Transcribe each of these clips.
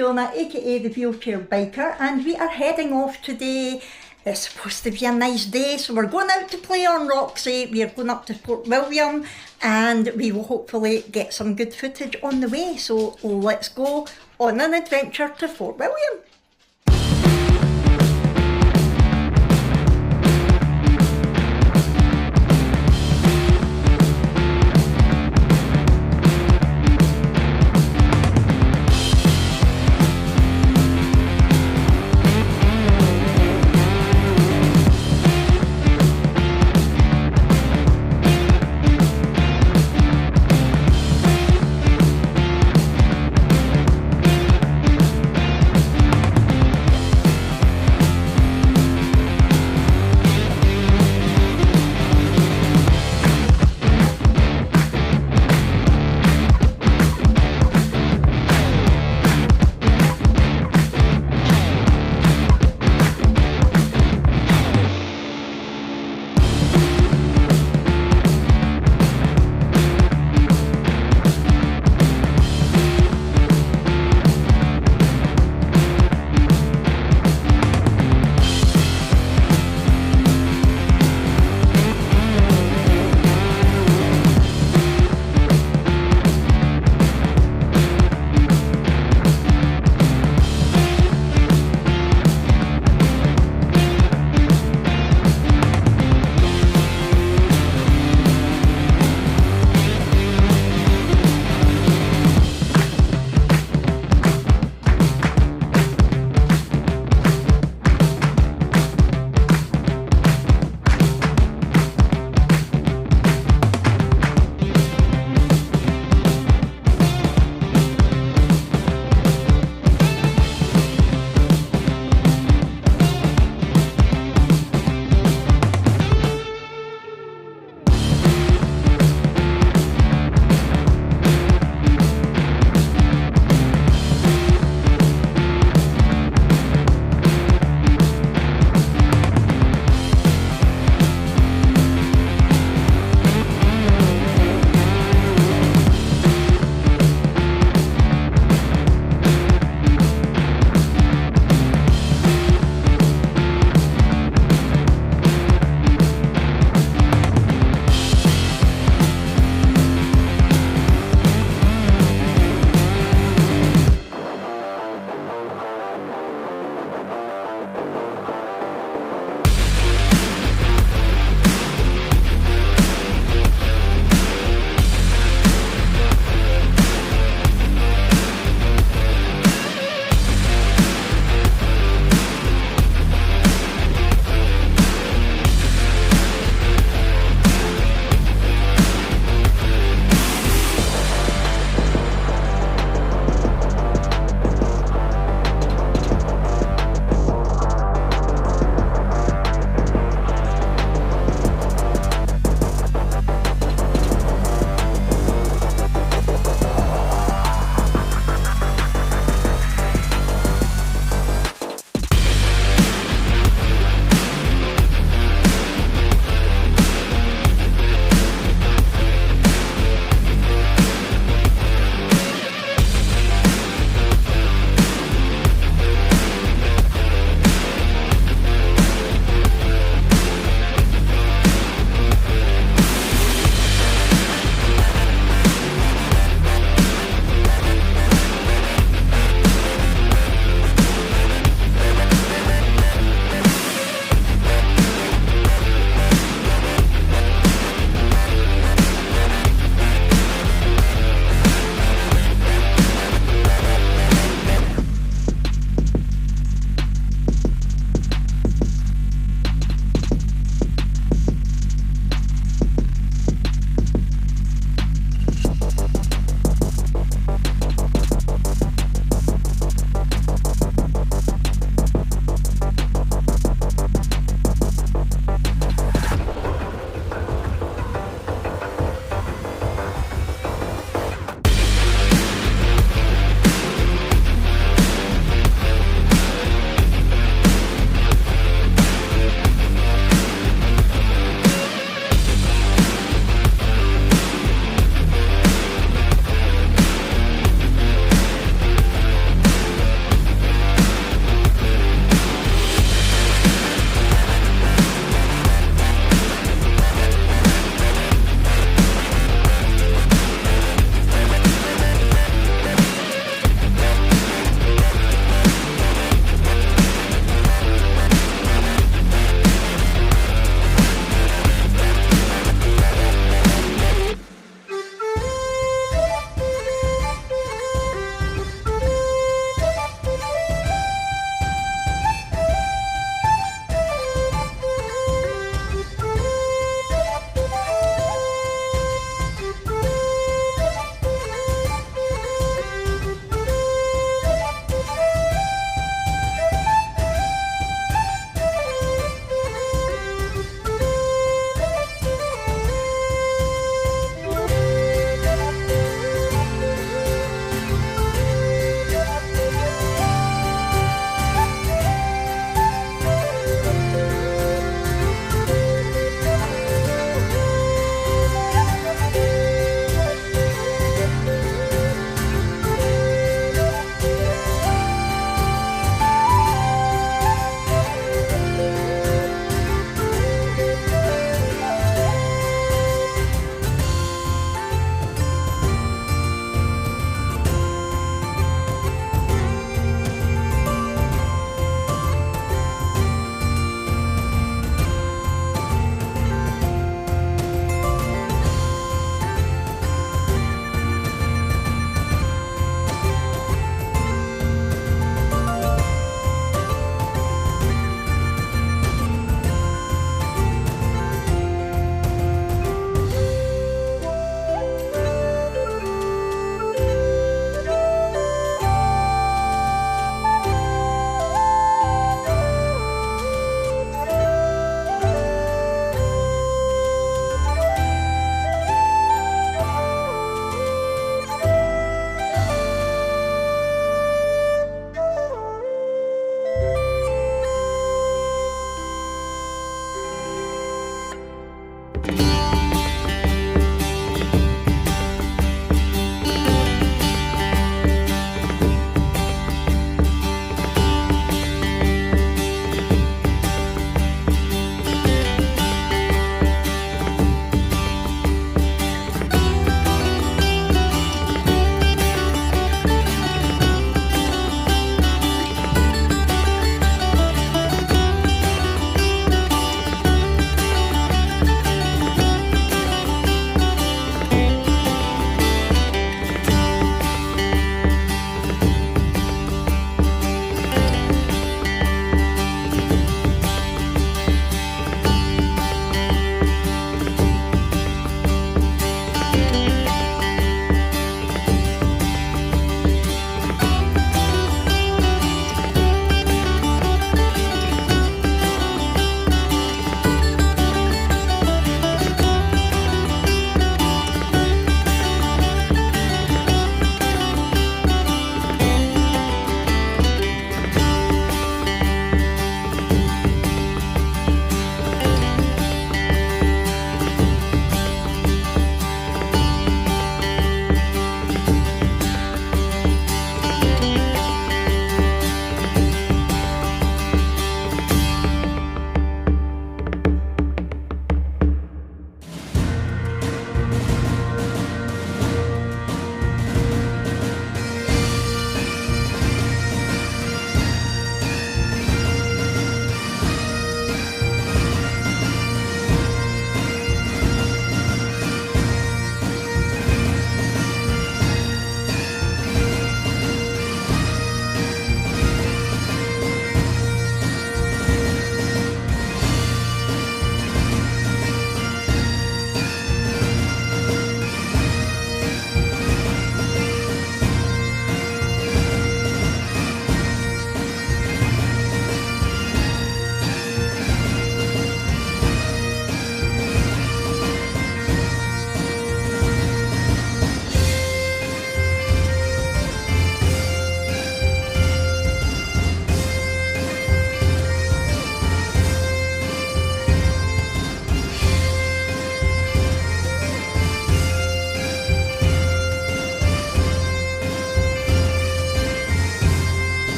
Fiona, aka the Wheelchair Biker, and we are heading off today. It's supposed to be a nice day, so we're going out to play on Roxy. We are going up to Fort William, and we will hopefully get some good footage on the way. So let's go on an adventure to Fort William.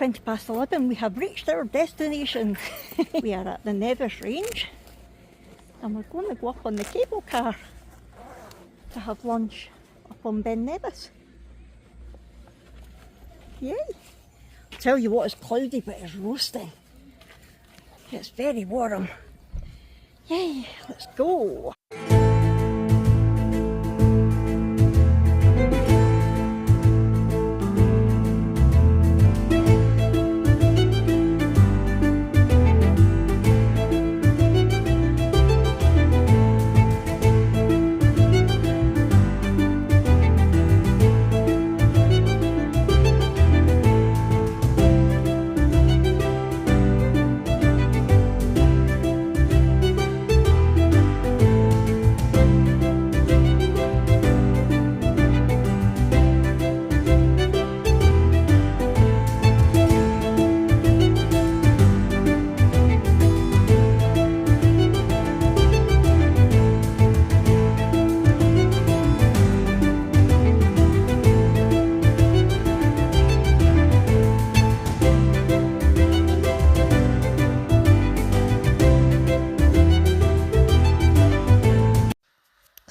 11:20. We have reached our destination. We are at the Nevis Range and we're going to go up on the cable car to have lunch up on Ben Nevis. Yay! Tell you what, it's cloudy but it's roasting. It's very warm. Yay, let's go.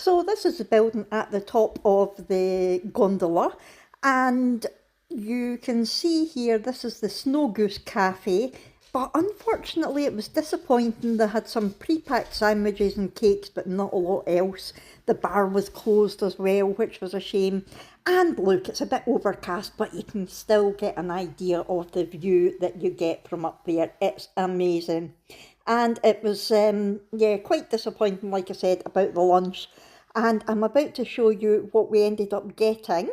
So this is the building at the top of the gondola, and you can see here this is the Snow Goose Cafe, but unfortunately it was disappointing. They had some pre-packed sandwiches and cakes but not a lot else. The bar was closed as well, which was a shame. And look, it's a bit overcast, but you can still get an idea of the view that you get from up there. It's amazing. And it was quite disappointing, like I said, about the lunch. And I'm about to show you what we ended up getting.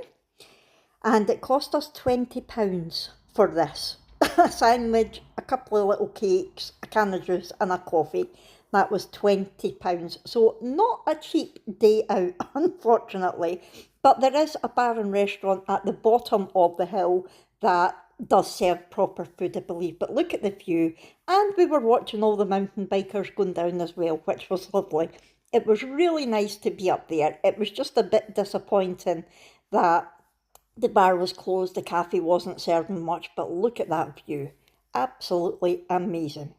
And it cost us £20 for this. A sandwich, a couple of little cakes, a can of juice and a coffee. That was £20. So not a cheap day out, unfortunately. But there is a bar and restaurant at the bottom of the hill that does serve proper food, I believe. But look at the view. And we were watching all the mountain bikers going down as well, which was lovely. It was really nice to be up there. It was just a bit disappointing that the bar was closed, the cafe wasn't serving much, but look at that view. Absolutely amazing.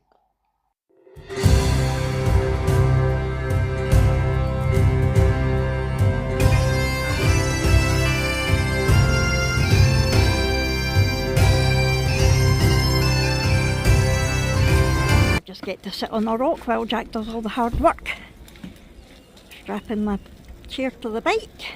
I just get to sit on a rock while Jack does all the hard work. Strapping my chair to the bike.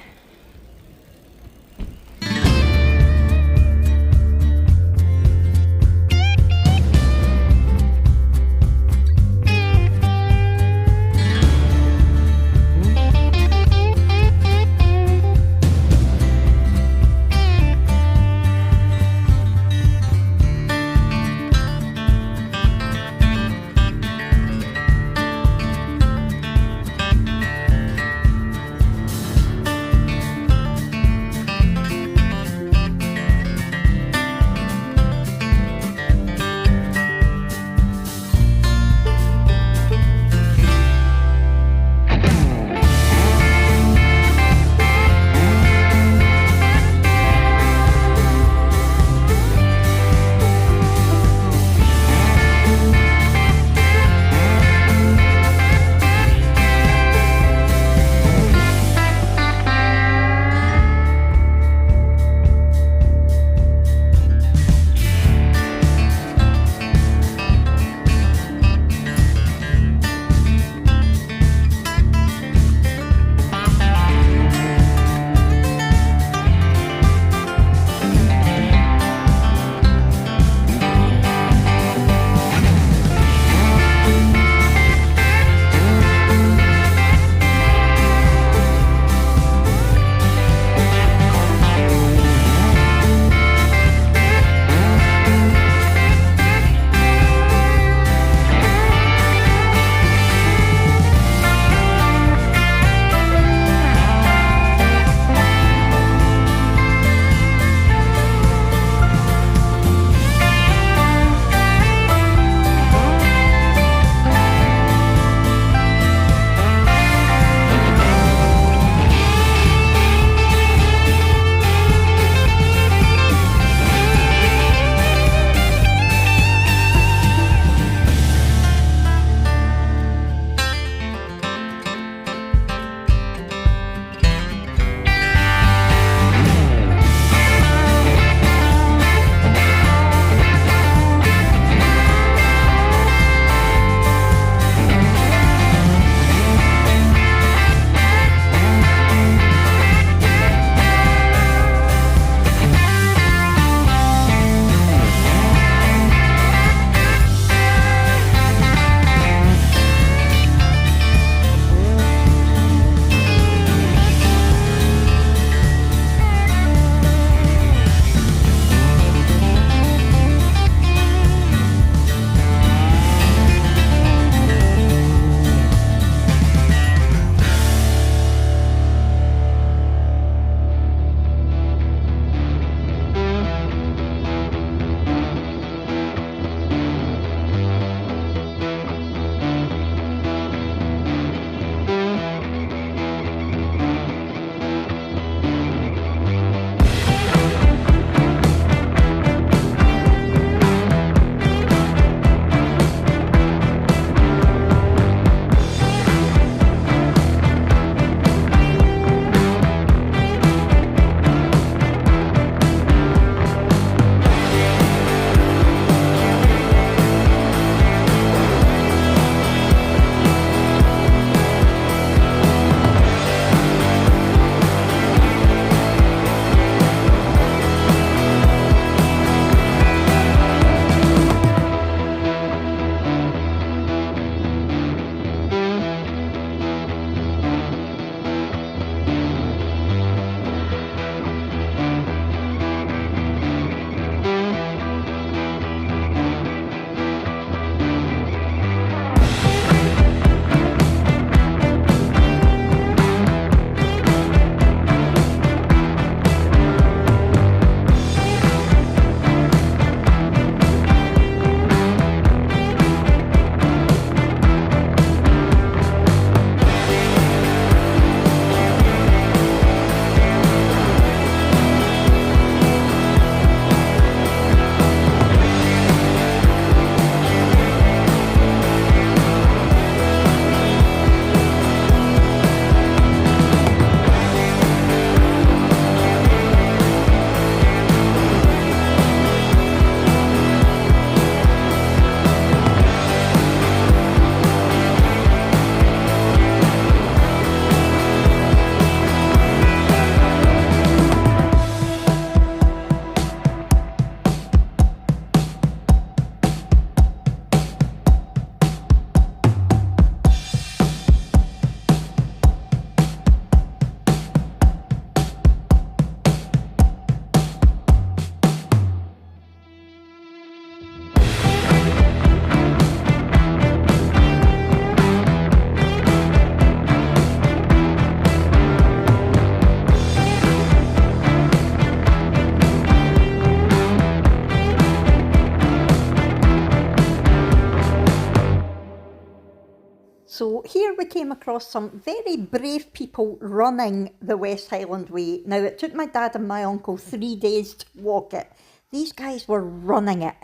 So here we came across some very brave people running the West Highland Way. Now it took my dad and my uncle 3 days to walk it. These guys were running it.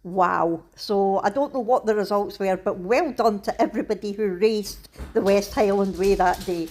Wow. So I don't know what the results were, but well done to everybody who raced the West Highland Way that day.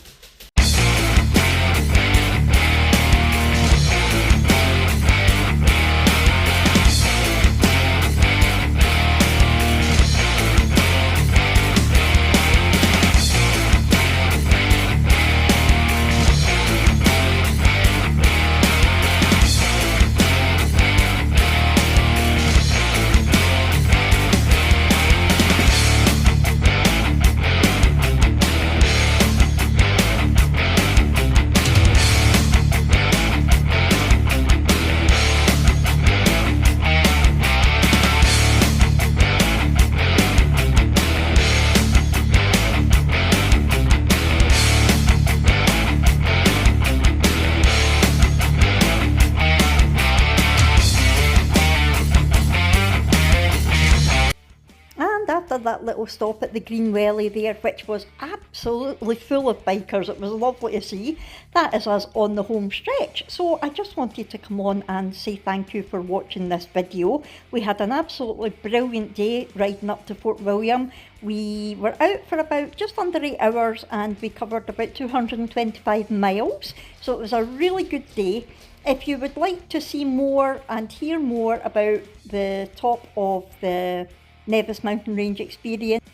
After that little stop at the Green Welly there, which was absolutely full of bikers, it was lovely to see. That is us on the home stretch. So I just wanted to come on and say thank you for watching this video. We had an absolutely brilliant day riding up to Fort William. We were out for about just under 8 hours and we covered about 225 miles. So it was a really good day. If you would like to see more and hear more about the top of the Nevis Mountain Range Experience,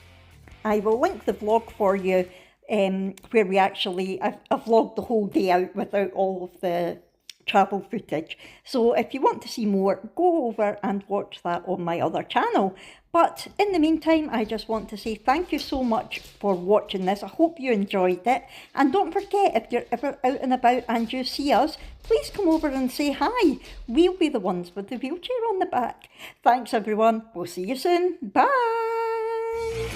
I will link the vlog for you where we actually, I vlogged the whole day out without all of the travel footage. So if you want to see more, go over and watch that on my other channel. But in the meantime, I just want to say thank you so much for watching this. I hope you enjoyed it. And don't forget, if you're ever out and about and you see us, please come over and say hi. We'll be the ones with the wheelchair on the back. Thanks everyone. We'll see you soon. Bye.